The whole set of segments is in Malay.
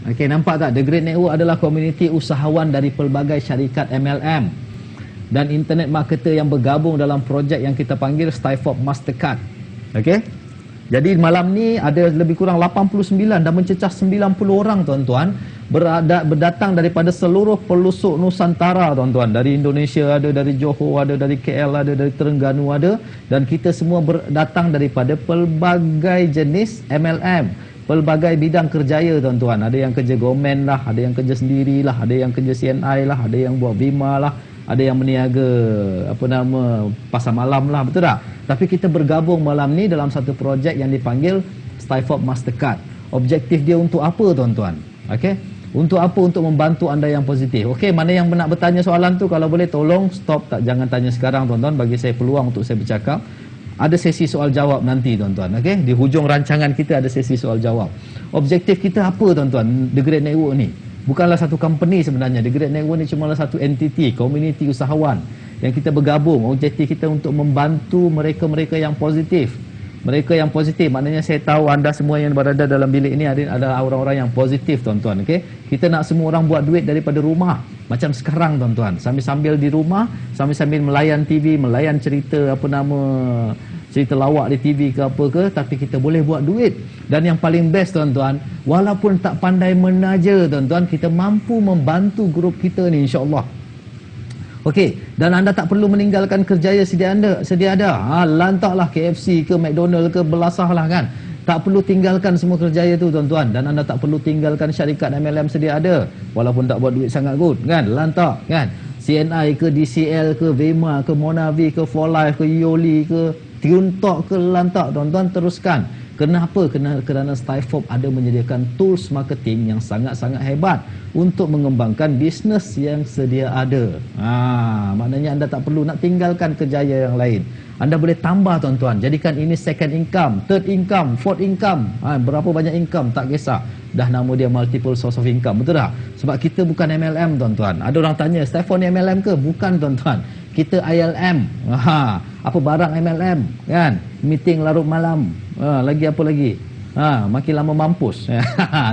Okey, nampak tak? The Great Network adalah komuniti usahawan dari pelbagai syarikat MLM dan internet marketer yang bergabung dalam projek yang kita panggil Stifop Mastercard. Okey. Jadi malam ni ada lebih kurang 89 dan mencecah 90 orang tuan-tuan berdatang daripada seluruh pelosok Nusantara tuan-tuan. Dari Indonesia ada, dari Johor ada, dari KL ada, dari Terengganu ada, dan kita semua datang daripada pelbagai jenis MLM, pelbagai bidang kerjaya tuan-tuan. Ada yang kerja government lah, ada yang kerja sendirilah, ada yang kerja CNI lah, ada yang buat bima lah, ada yang meniaga pasar malam lah, betul tak? Tapi kita bergabung malam ni dalam satu projek yang dipanggil Stifop Mastercard. Objektif dia untuk apa tuan-tuan? Okey, untuk apa? Untuk membantu anda yang positif. Okey, mana yang nak bertanya soalan tu, kalau boleh tolong stop, tak, jangan tanya sekarang tuan-tuan, bagi saya peluang untuk saya bercakap. Ada sesi soal jawab nanti tuan-tuan. Okey, di hujung rancangan kita ada sesi soal jawab. Objektif kita apa tuan-tuan, The Great Network ni? Bukanlah satu company sebenarnya. The Great Network ni cuma satu entiti, komuniti usahawan yang kita bergabung. Objektif kita untuk membantu mereka-mereka yang positif. Mereka yang positif, maknanya saya tahu anda semua yang berada dalam bilik ini adalah orang-orang yang positif tuan-tuan. Okay? Kita nak semua orang buat duit daripada rumah. Macam sekarang tuan-tuan, sambil-sambil di rumah, sambil-sambil melayan TV, melayan cerita cerita lawak di TV ke apa ke, tapi kita boleh buat duit. Dan yang paling best tuan-tuan, walaupun tak pandai menaja tuan-tuan, kita mampu membantu grup kita ni, insya-Allah. Okey, dan anda tak perlu meninggalkan kerjaya sedia ada. Lantaklah KFC ke McDonald ke, belasahlah kan. Tak perlu tinggalkan semua kerjaya tu tuan-tuan, dan anda tak perlu tinggalkan syarikat MLM sedia ada walaupun tak buat duit sangat good kan. Lantak kan. CNI ke, DCL ke, Vema ke, Monavi ke, For Life ke, Yoli ke, Tiuntok ke, lantak tuan-tuan, teruskan. Kenapa? Kerana Stifop ada menyediakan tools marketing yang sangat-sangat hebat untuk mengembangkan bisnes yang sedia ada. Maknanya anda tak perlu nak tinggalkan kerjaya yang lain. Anda boleh tambah tuan-tuan, jadikan ini second income, third income, fourth income. Berapa banyak income tak kisah. Dah nama dia multiple source of income, betul tak? Sebab kita bukan MLM tuan-tuan. Ada orang tanya, Stifop ni MLM ke? Bukan tuan-tuan. Kita ILM. Apa barang MLM kan? Meeting larut malam. Lagi apa lagi? Makin lama mampus.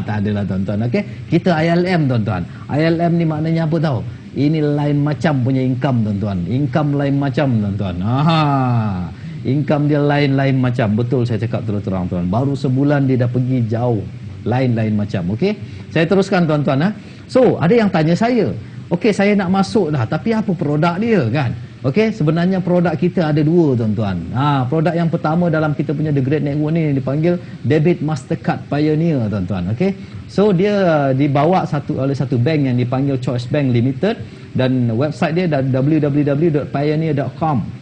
Tak adalah tuan-tuan. Okey, kita ILM tuan-tuan. ILM ni maknanya apa tahu? Ini lain macam punya income tuan-tuan. Income lain macam tuan-tuan. Income dia lain-lain macam. Betul saya cakap terus-terang tuan. Baru sebulan dia dah pergi jauh. Lain-lain macam. Okey, saya teruskan tuan-tuan. So, ada yang tanya saya, okey, saya nak masuk dah, tapi apa produk dia kan? Okey, sebenarnya produk kita ada dua tuan-tuan. Produk yang pertama dalam kita punya The Great Network ni dipanggil Debit Mastercard Pioneer tuan-tuan. Okey, so dia dibawa oleh satu bank yang dipanggil Choice Bank Limited, dan website dia www.pioneer.com.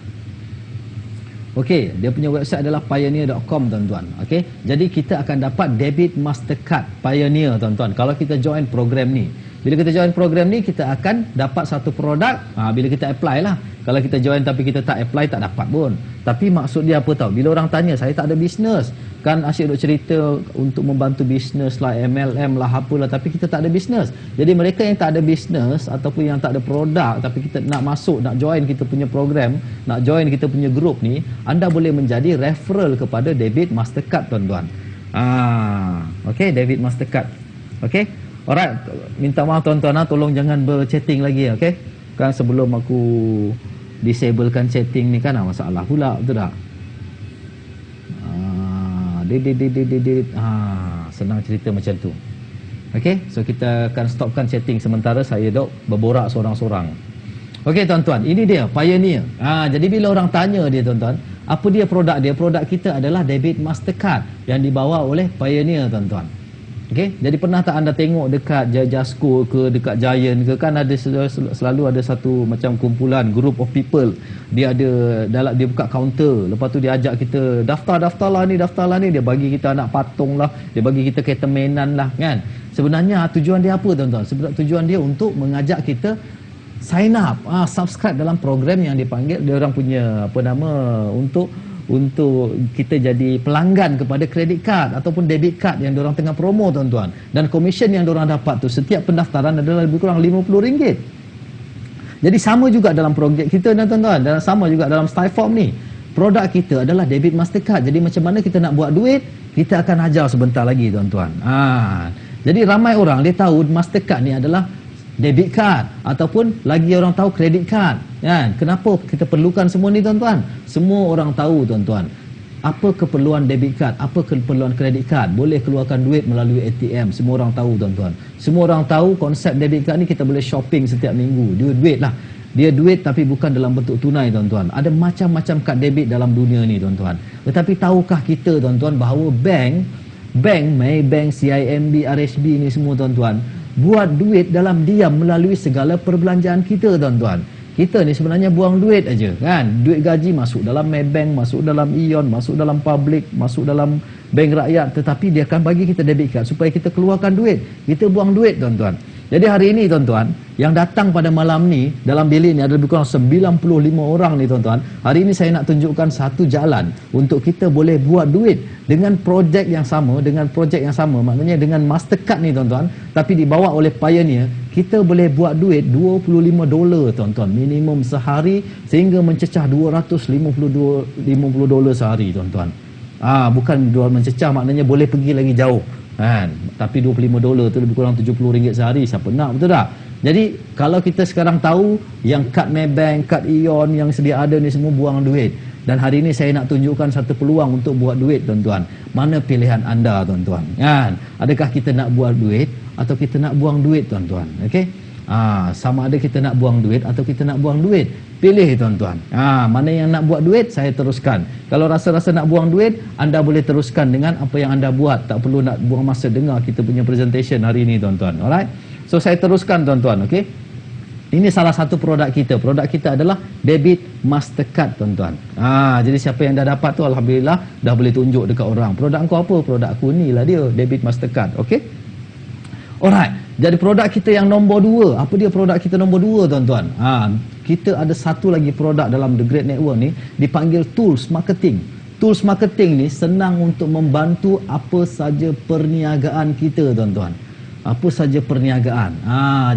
Okey, dia punya website adalah pioneer.com tuan-tuan. Okey, jadi kita akan dapat Debit Mastercard Pioneer tuan-tuan kalau kita join program ni. Bila kita join program ni, kita akan dapat satu produk. Bila kita apply lah. Kalau kita join tapi kita tak apply, tak dapat pun. Tapi maksud dia apa tahu? Bila orang tanya, saya tak ada bisnes. Kan asyik duk cerita untuk membantu bisnes lah, MLM lah, apalah. Tapi kita tak ada bisnes. Jadi mereka yang tak ada bisnes ataupun yang tak ada produk, tapi kita nak masuk, nak join kita punya program, nak join kita punya grup ni, anda boleh menjadi referral kepada Debit Mastercard tuan-tuan. Okay, Debit Mastercard. Okay. Alright, minta maaf tuan-tuan, tolong jangan berchatting lagi, okey? Kan sebelum aku disablekan chatting ni kan masalah pula, betul tak? Senang cerita macam tu. Okey, so kita akan stopkan chatting sementara, saya dok berborak seorang-seorang. Okey tuan-tuan, ini dia Pioneer. Jadi bila orang tanya dia tuan-tuan, apa dia produk dia? Produk kita adalah Debit Mastercard yang dibawa oleh Pioneer tuan-tuan. Okey, jadi pernah tak anda tengok dekat Jasco ke, dekat Giant ke, kan ada selalu ada satu macam kumpulan, group of people. Dia buka kaunter, lepas tu dia ajak kita daftarlah ni, dia bagi kita anak patung lah, dia bagi kita kereta mainan lah kan. Sebenarnya tujuan dia apa tuan-tuan? Sebenarnya tujuan dia untuk mengajak kita sign up, subscribe dalam program yang dipanggil, dia orang punya untuk kita jadi pelanggan kepada kredit card ataupun debit card yang diorang tengah promo tuan-tuan. Dan komisen yang diorang dapat tu setiap pendaftaran adalah lebih kurang RM50. Jadi sama juga dalam projek kita tuan-tuan, dan sama juga dalam Stifop ni. Produk kita adalah Debit Mastercard. Jadi macam mana kita nak buat duit, kita akan ajar sebentar lagi tuan-tuan. Jadi ramai orang dia tahu Mastercard ni adalah debit card ataupun lagi orang tahu credit card, kan? Kenapa kita perlukan semua ni tuan-tuan? Semua orang tahu tuan-tuan. Apa keperluan debit card, apa keperluan credit card? Boleh keluarkan duit melalui ATM. Semua orang tahu tuan-tuan. Semua orang tahu konsep debit card ni kita boleh shopping setiap minggu. Dia duit lah. Dia duit tapi bukan dalam bentuk tunai tuan-tuan. Ada macam-macam kad debit dalam dunia ni tuan-tuan. Tetapi tahukah kita tuan-tuan bahawa bank Maybank, CIMB, RHB ni semua tuan-tuan buat duit dalam diam melalui segala perbelanjaan kita tuan-tuan. Kita ni sebenarnya buang duit aja, kan? Duit gaji masuk dalam Maybank, masuk dalam Ion, masuk dalam Public, masuk dalam bank rakyat, tetapi dia akan bagi kita debit card supaya kita keluarkan duit. Kita buang duit tuan-tuan. Jadi hari ini tuan-tuan, yang datang pada malam ni dalam bilik ni ada lebih kurang 95 orang ni tuan-tuan. Hari ini saya nak tunjukkan satu jalan untuk kita boleh buat duit dengan projek yang sama, maknanya dengan Mastercard ni tuan-tuan, tapi dibawa oleh Pioneer. Kita boleh buat duit $25 tuan-tuan, minimum sehari, sehingga mencecah $250 sehari tuan-tuan. Bukan mencecah maknanya boleh pergi lagi jauh, kan? Tapi $25 tu lebih kurang RM70 sehari. Siapa nak, betul tak? Jadi kalau kita sekarang tahu yang kad Maybank, kad Ion yang sedia ada ni semua buang duit. Dan hari ini saya nak tunjukkan satu peluang untuk buat duit tuan-tuan. Mana pilihan anda tuan-tuan, kan? Adakah kita nak buat duit atau kita nak buang duit tuan-tuan? Okey? Sama ada kita nak buang duit atau kita nak buang duit. Pilih tuan-tuan. Mana yang nak buat duit, saya teruskan. Kalau rasa-rasa nak buang duit, anda boleh teruskan dengan apa yang anda buat. Tak perlu nak buang masa dengar kita punya presentation hari ini tuan-tuan. Alright? So saya teruskan tuan-tuan, okey? Ini salah satu produk kita. Produk kita adalah debit Mastercard tuan-tuan. Jadi siapa yang dah dapat tu alhamdulillah dah boleh tunjuk dekat orang. Produk kau apa? Produk aku ni lah dia, debit Mastercard. Okey? Alright. Jadi produk kita yang nombor 2. Apa dia produk kita nombor 2 tuan-tuan? Kita ada satu lagi produk dalam The Great Network ni dipanggil Tools Marketing. Tools Marketing ni senang untuk membantu apa saja perniagaan kita tuan-tuan. Apa saja perniagaan.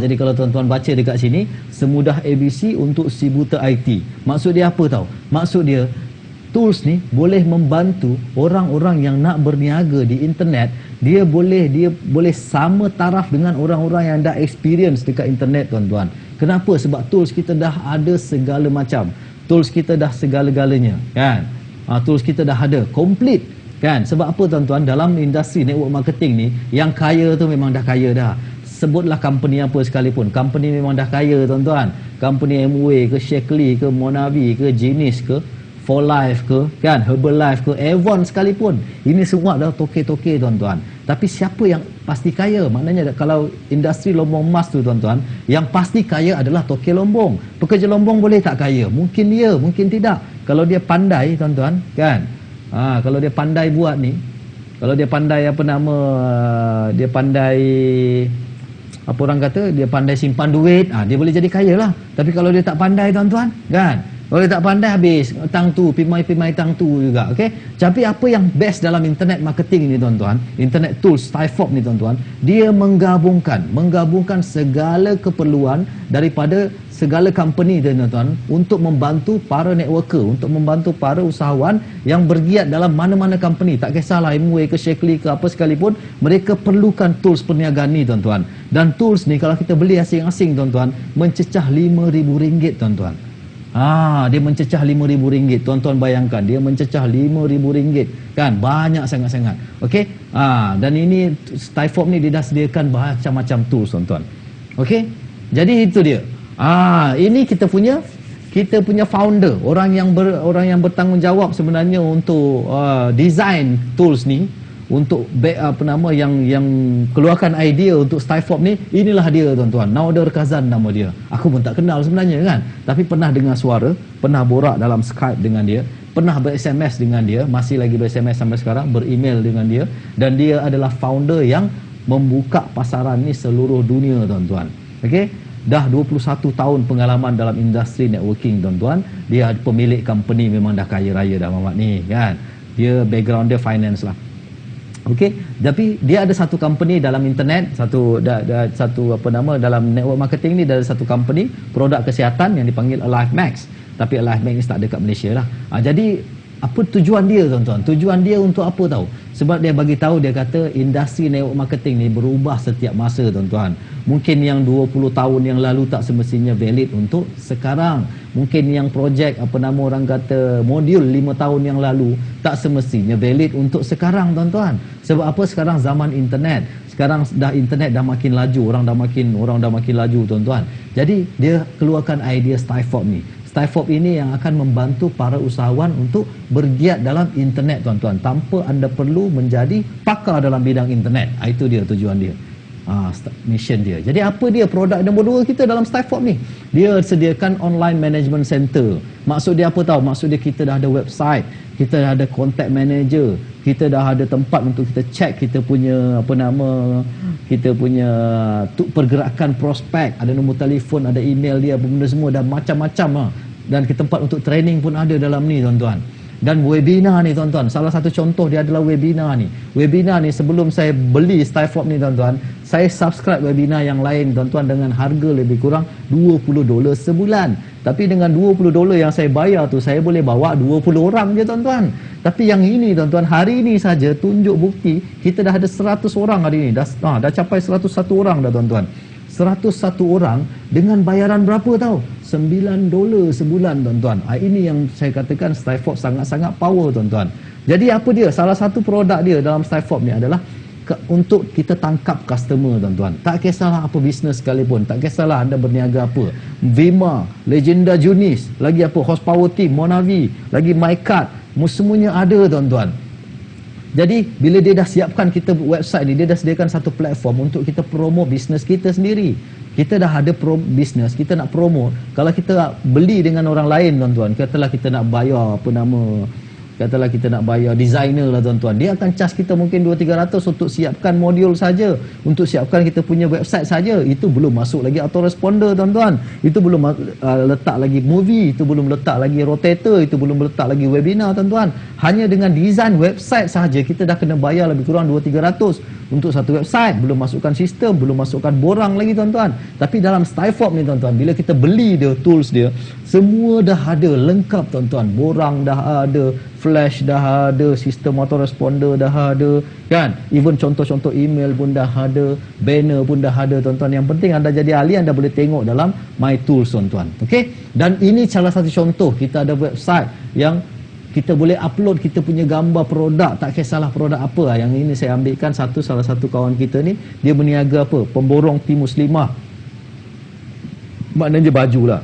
Jadi kalau tuan-tuan baca dekat sini, semudah ABC untuk si buta IT. Maksud dia apa tahu? Maksud dia tools ni boleh membantu orang-orang yang nak berniaga di internet. Dia boleh sama taraf dengan orang-orang yang dah experience dekat internet tuan-tuan. Kenapa? Sebab tools kita dah ada segala macam. Tools kita dah segala-galanya, kan? Tools kita dah ada complete, kan? Sebab apa tuan-tuan? Dalam industri network marketing ni, yang kaya tu memang dah kaya dah. Sebutlah company apa sekalipun, company memang dah kaya tuan-tuan. Company Amway ke, Shaklee ke, Monavi ke, Genius ke, For Life ke, kan, Herbalife ke, Avon sekalipun. Ini semua adalah toke-toke tuan-tuan. Tapi siapa yang pasti kaya? Maknanya kalau industri lombong emas tu tuan-tuan, yang pasti kaya adalah toke lombong. Pekerja lombong boleh tak kaya? Mungkin ya, mungkin tidak. Kalau dia pandai tuan-tuan, kan. Kalau dia pandai buat ni, kalau dia pandai dia pandai, apa orang kata, dia pandai simpan duit, dia boleh jadi kaya lah. Tapi kalau dia tak pandai tuan-tuan, kan, kalau dia tak pandai habis tang tu, pimai tang tu juga, okey. Tapi apa yang best dalam internet marketing ni tuan-tuan, internet tools Stifop ni tuan-tuan, dia menggabungkan segala keperluan daripada segala company tuan-tuan untuk membantu para networker, untuk membantu para usahawan yang bergiat dalam mana-mana company. Tak kisahlah Amway ke, Shaklee ke, apa sekalipun, mereka perlukan tools perniagaan ni tuan-tuan. Dan tools ni kalau kita beli asing-asing tuan-tuan, mencecah RM5,000 tuan-tuan. Dia mencecah RM5,000. Tuan-tuan bayangkan, dia mencecah RM5,000, kan? Banyak sangat-sangat. Okey? Dan ini Stifop ni dia dah sediakan macam-macam tools tuan-tuan. Okey? Jadi itu dia. Ini kita punya founder, orang yang bertanggungjawab sebenarnya untuk design tools ni, untuk yang keluarkan idea untuk Stifop ni. Inilah dia tuan-tuan, Naudar Kazan nama dia. Aku pun tak kenal sebenarnya, kan, tapi pernah dengar suara, pernah borak dalam Skype dengan dia, pernah ber-SMS dengan dia, masih lagi ber-SMS sampai sekarang, ber-email dengan dia, dan dia adalah founder yang membuka pasaran ni seluruh dunia tuan-tuan. Okey? Dah 21 tahun pengalaman dalam industri networking tuan-tuan. Dia pemilik company, memang dah kaya raya dah Mamat ni, kan. Dia background dia finance lah. Okey, tapi dia ada satu company dalam internet, dalam network marketing ni, ada satu company produk kesihatan yang dipanggil Alive Max. Tapi Alive Max ni tak ada kat Malaysia lah. Jadi Apa tujuan dia tuan-tuan? Tujuan dia untuk apa tahu? Sebab dia bagi tahu, dia kata industri network marketing ni berubah setiap masa tuan-tuan. Mungkin yang 20 tahun yang lalu tak semestinya valid untuk sekarang. Mungkin yang projek orang kata modul 5 tahun yang lalu tak semestinya valid untuk sekarang tuan-tuan. Sebab apa? Sekarang zaman internet. Sekarang dah internet dah makin laju, orang dah makin laju tuan-tuan. Jadi dia keluarkan idea Stifop ni. Stifop ini yang akan membantu para usahawan untuk bergiat dalam internet tuan-tuan, tanpa anda perlu menjadi pakar dalam bidang internet. Itu dia tujuan dia, mission dia. Jadi apa dia produk nombor 2 kita dalam Stifop ni? Dia sediakan online management center. Maksud dia apa tahu? Maksud dia kita dah ada website, kita dah ada contact manager, kita dah ada tempat untuk kita check kita punya kita punya pergerakan prospek, ada nombor telefon, ada email dia, benda semua dah macam-macam dan kita tempat untuk training pun ada dalam ni tuan-tuan. Dan webinar ni tuan-tuan, salah satu contoh dia adalah webinar ni. Webinar ni sebelum saya beli Stifop ni tuan-tuan, saya subscribe webinar yang lain tuan-tuan dengan harga lebih kurang $20 sebulan. Tapi dengan $20 yang saya bayar tu, saya boleh bawa 20 orang je tuan-tuan. Tapi yang ini tuan-tuan, hari ini saja tunjuk bukti kita dah ada 100 orang hari ini. Dah capai 101 orang dah tuan-tuan. 101 orang dengan bayaran berapa tahu? $9 sebulan tuan-tuan. Ini yang saya katakan Stifop sangat-sangat power tuan-tuan. Jadi apa dia? Salah satu produk dia dalam Stifop ni adalah untuk kita tangkap customer tuan-tuan. Tak kisahlah apa bisnes sekalipun, tak kisahlah anda berniaga apa, Vima, Legenda Junis, lagi apa Horsepower Team, Monavi, lagi MyCard, semuanya ada tuan-tuan. Jadi bila dia dah siapkan kita website ni, dia dah sediakan satu platform untuk kita promo bisnes kita sendiri. Kita dah ada bisnes, kita nak promo. Kalau kita beli dengan orang lain tuan-tuan, katalah kita nak bayar katalah kita nak bayar designer lah tuan-tuan, dia akan charge kita mungkin 200-300 untuk siapkan modul saja, untuk siapkan kita punya website saja. Itu belum masuk lagi autoresponder tuan-tuan, itu belum letak lagi movie, itu belum letak lagi rotator, itu belum letak lagi webinar tuan-tuan. Hanya dengan design website saja kita dah kena bayar lebih kurang 200-300 untuk satu website, belum masukkan sistem, belum masukkan borang lagi tuan-tuan. Tapi dalam Stifop ni tuan-tuan, bila kita beli dia, tools dia, semua dah ada lengkap tuan-tuan. Borang dah ada, flash dah ada, sistem autoresponder dah ada, kan? Even contoh-contoh email pun dah ada, banner pun dah ada tuan-tuan. Yang penting anda jadi ahli, anda boleh tengok dalam My Tools tuan-tuan. Okey? Dan ini salah satu contoh, kita ada website yang kita boleh upload kita punya gambar produk, tak kisahlah produk apa. Yang ini saya ambilkan salah satu kawan kita ni, dia berniaga apa? Pemborong tim muslimah. Maknanya baju lah.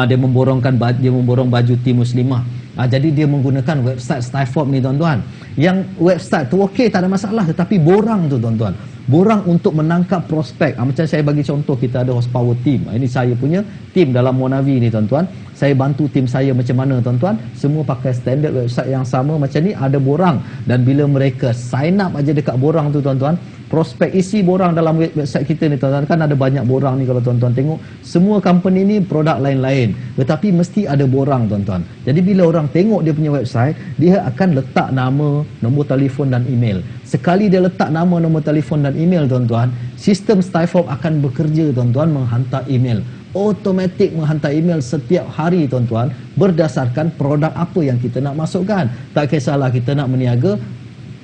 Dia memborong baju tim muslimah. Jadi dia menggunakan website Stifop ni tuan-tuan. Yang website tu okey, tak ada masalah, tetapi borang tu tuan-tuan, borang untuk menangkap prospek. Macam saya bagi contoh, kita ada Horsepower Team. Ini saya punya tim dalam Monavi ni tuan-tuan. Saya bantu tim saya macam mana tuan-tuan, semua pakai standard website yang sama macam ni, ada borang. Dan bila mereka sign up aja dekat borang tu tuan-tuan, prospek isi borang dalam website kita ni tuan-tuan, kan ada banyak borang ni kalau tuan-tuan tengok. Semua company ni produk lain-lain, tetapi mesti ada borang tuan-tuan. Jadi bila orang tengok dia punya website, dia akan letak nama, nombor telefon dan email. Sekali dia letak nama, nombor telefon dan email tuan-tuan, sistem Stifop akan bekerja tuan-tuan, menghantar email. Automatik menghantar email setiap hari tuan-tuan, berdasarkan produk apa yang kita nak masukkan. Tak kisahlah kita nak meniaga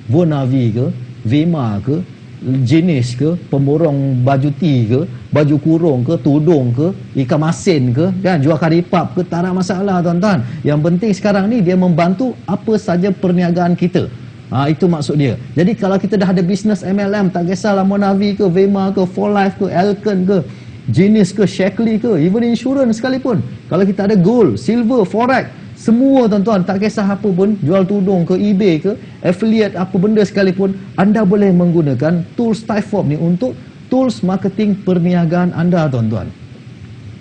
Vonavi ke, Vima ke, jenis ke, pemborong baju ti ke, baju kurung ke, tudung ke, ikan masin ke, kan, jual karipap ke, tak ada masalah tuan-tuan. Yang penting sekarang ni dia membantu apa saja perniagaan kita. Itu maksud dia. Jadi kalau kita dah ada bisnes MLM, tak kisahlah Monavi ke, Vima ke, For Life ke, Elken ke, jenis ke, Shackley ke, even insurance sekalipun. Kalau kita ada gold, silver, forex, semua tuan-tuan, tak kisah apa pun, jual tudung ke, eBay ke, affiliate apa benda sekalipun, anda boleh menggunakan tools Stifop ni untuk tools marketing perniagaan anda tuan-tuan.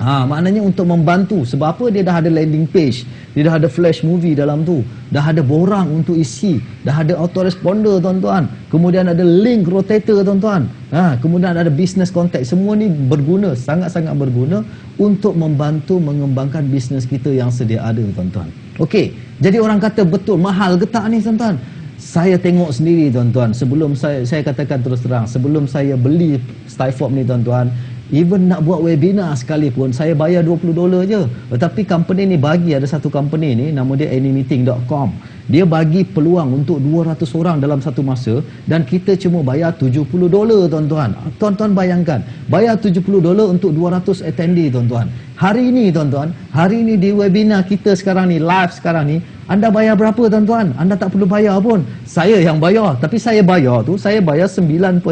Maknanya untuk membantu. Sebab apa? Dia dah ada landing page, dia dah ada flash movie dalam tu, dah ada borang untuk isi, dah ada autoresponder tuan-tuan, kemudian ada link rotator tuan-tuan, kemudian ada business contact. Semua ni berguna, sangat-sangat berguna untuk membantu mengembangkan bisnes kita yang sedia ada tuan-tuan. Okey, jadi orang kata betul mahal ke tak ni tuan-tuan? Saya tengok sendiri tuan-tuan, sebelum saya katakan terus terang, sebelum saya beli Stifop ni tuan-tuan, Even nak buat webinar sekalipun, saya bayar $20 je. Tetapi company ni bagi, ada satu company ni, nama dia anymeeting.com. Dia bagi peluang untuk 200 orang dalam satu masa dan kita cuma bayar $70, tuan-tuan. Tuan-tuan bayangkan, bayar $70 untuk 200 attendee, tuan-tuan. Hari ini, tuan-tuan, hari ini di webinar kita sekarang ni, live sekarang ni, anda bayar berapa, tuan-tuan? Anda tak perlu bayar pun. Saya yang bayar. Tapi saya bayar tu, saya bayar $9.95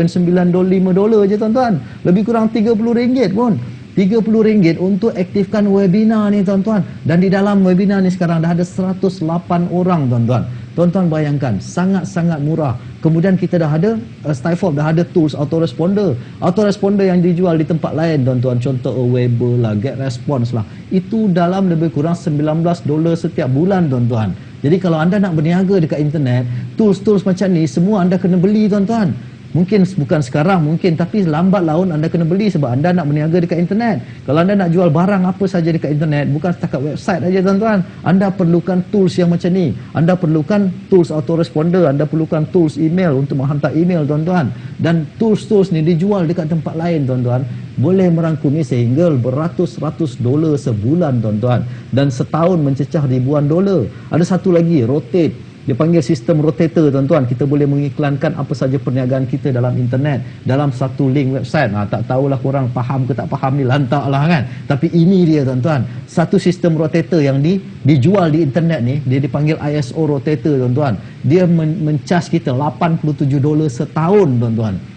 je, tuan-tuan. Lebih kurang RM30 pun. RM30 untuk aktifkan webinar ni, tuan-tuan. Dan di dalam webinar ni sekarang dah ada 108 orang, tuan-tuan. Tuan-tuan bayangkan, sangat-sangat murah. Kemudian kita dah ada, Stifop dah ada tools autoresponder. Autoresponder yang dijual di tempat lain, tuan-tuan. Contoh Aweber lah, GetResponse lah. Itu dalam lebih kurang $19 setiap bulan, tuan-tuan. Jadi kalau anda nak berniaga dekat internet, tools-tools macam ni, semua anda kena beli, tuan-tuan. Mungkin bukan sekarang, mungkin, tapi lambat laun anda kena beli sebab anda nak berniaga dekat internet. Kalau anda nak jual barang apa saja dekat internet, bukan setakat website aja, tuan-tuan. Anda perlukan tools yang macam ni. Anda perlukan tools autoresponder, anda perlukan tools email untuk menghantar email, tuan-tuan. Dan tools-tools ni dijual dekat tempat lain, tuan-tuan. Boleh merangkumi sehingga beratus-ratus dolar sebulan, tuan-tuan. Dan setahun mencecah ribuan dolar. Ada satu lagi, Rotate. Dia panggil sistem rotator, tuan-tuan. Kita boleh mengiklankan apa saja perniagaan kita dalam internet, dalam satu link website. Tak tahulah korang faham ke tak faham ni, lantak lah kan. Tapi ini dia, tuan-tuan. Satu sistem rotator yang dijual di internet ni, dia dipanggil ISO rotator, tuan-tuan. Dia mencas kita $87 setahun, tuan-tuan.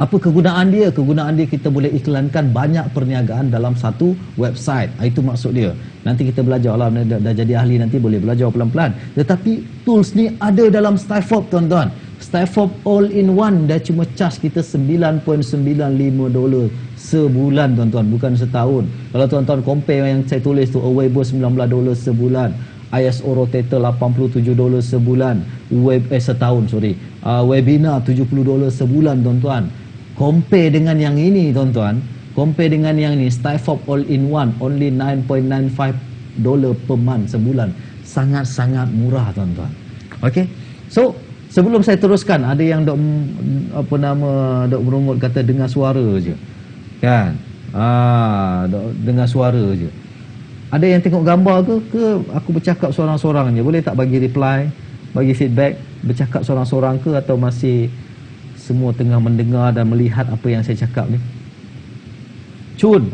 Apa kegunaan dia? Kegunaan dia kita boleh iklankan banyak perniagaan dalam satu website. Itu maksud dia. Nanti kita belajar lah, dah jadi ahli nanti boleh belajar pelan-pelan. Tetapi tools ni ada dalam Stifop, tuan-tuan. Stifop all-in-one dah cuma charge kita $9.95 sebulan, tuan-tuan. Bukan setahun. Kalau tuan-tuan compare yang saya tulis tu, Aweber $19 sebulan. ISO Rotator $87 sebulan. Setahun, sorry. Webinar $70 sebulan, tuan-tuan. Compare dengan yang ini, tuan-tuan. Compare dengan yang ni, Stifop all-in-one, only $9.95 per month sebulan. Sangat-sangat murah, tuan-tuan. Okay. So, sebelum saya teruskan, ada yang dok merungut kata dengar suara je. Kan? Dengar suara je. Ada yang tengok gambar ke aku bercakap seorang-seorang je? Boleh tak bagi reply, bagi feedback, bercakap seorang-seorang ke atau masih semua tengah mendengar dan melihat apa yang saya cakap ni? Cun.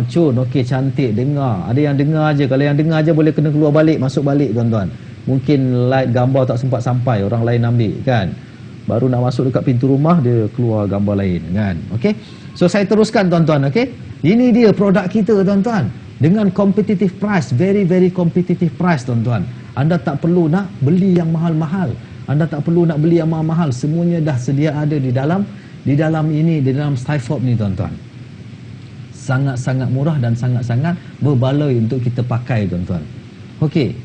Cun. Okey, cantik, dengar. Ada yang dengar je. Kalau yang dengar je boleh kena keluar balik, masuk balik, tuan-tuan. Mungkin light gambar tak sempat sampai, orang lain ambil, kan? Baru nak masuk dekat pintu rumah, dia keluar gambar lain, kan? Okey. So saya teruskan, tuan-tuan, okey? Ini dia produk kita, tuan-tuan. Dengan competitive price, very very competitive price, tuan-tuan. Anda tak perlu nak beli yang mahal-mahal. Anda tak perlu nak beli yang mahal-mahal. Semuanya dah sedia ada di dalam Stifop ni, tuan-tuan. Sangat-sangat murah dan sangat-sangat berbaloi untuk kita pakai, tuan-tuan. Okey.